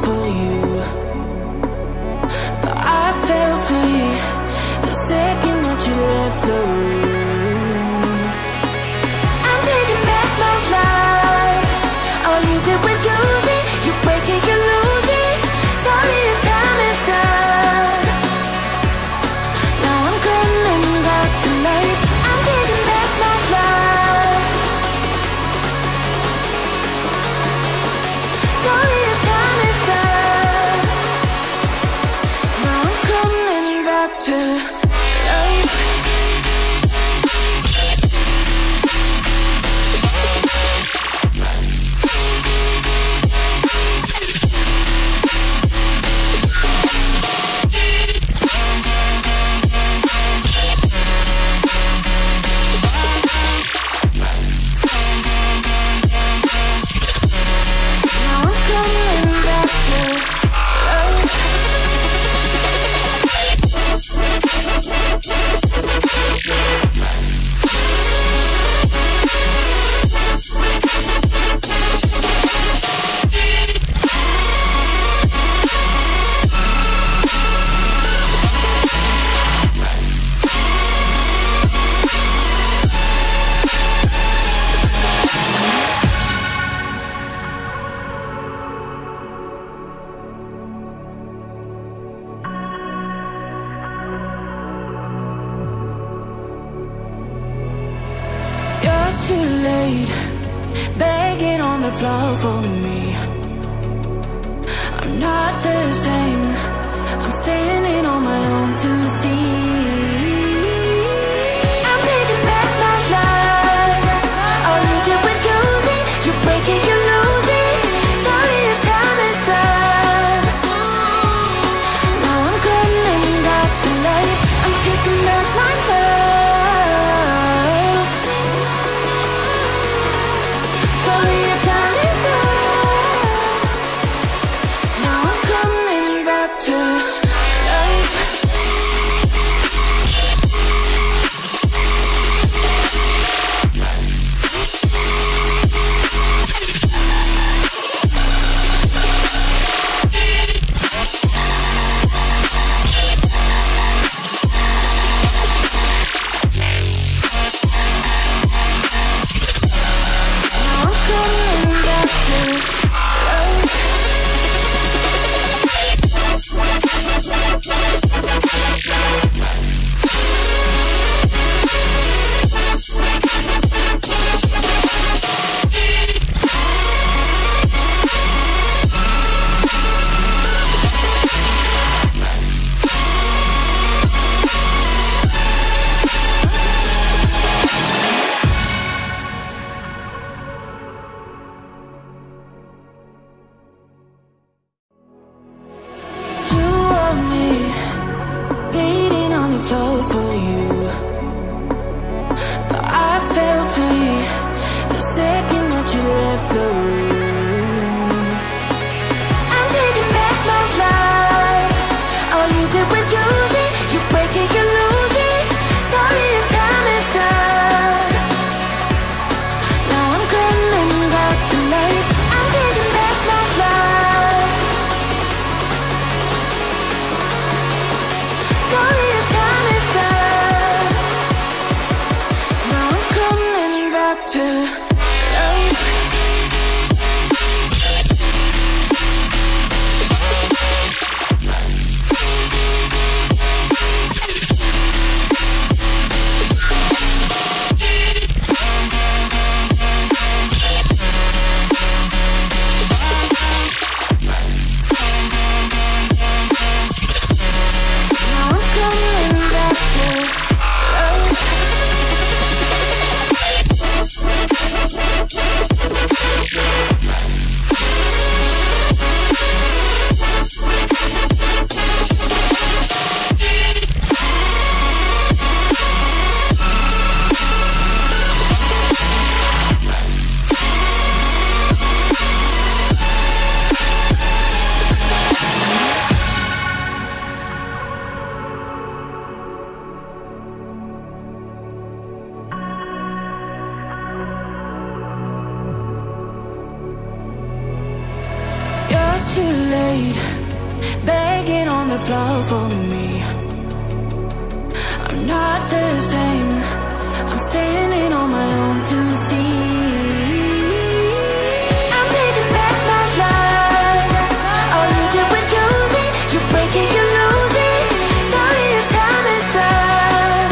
for you, but I felt free the second that you left the room. I'm taking back my life. All you did was use it. You break it, you lose it. Sorry, your time is up. Now I'm coming back to life. I'm taking back my life. Sorry, your time is up. Now I'm coming back to life. Now I'm coming back to life. You're too late, begging on the floor for me. I'm not the same. I'm standing on my own 2 feet. I'm taking back my life. All you did was use it. You break it, you lose it. Sorry, your time is up. Now I'm coming back to life. I'm taking back my love. Sorry, your time is up. Now I'm coming too late, begging on the floor for me. I'm not the same, I'm standing on my own 2 feet. I'm taking back my life. All you did was use it, you break it, you lose it. Sorry, your time is up.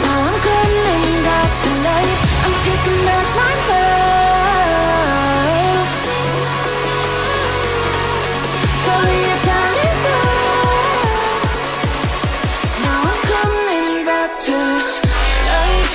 Now I'm coming back to life. I'm taking back my love. Sorry, your time is up. Now I'm coming back to life.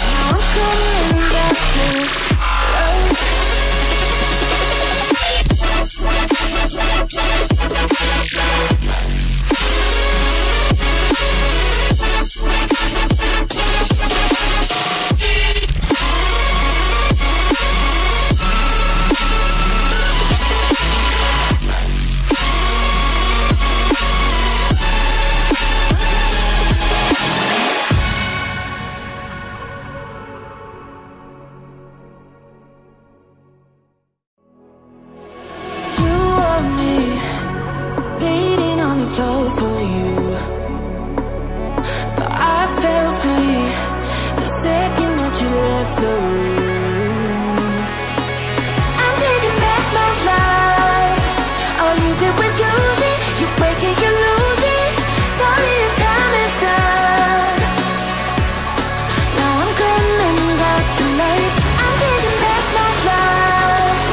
Now I'm coming back to life. You want me, bleeding on the floor for you. But I felt free the second that you left the room. I'm taking back my life. All you did was use it, you break it, you lose it. Sorry, your time is up. Now I'm coming back to life. I'm taking back my life.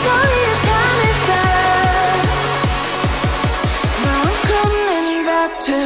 Sorry, your time is up. Now I'm coming back to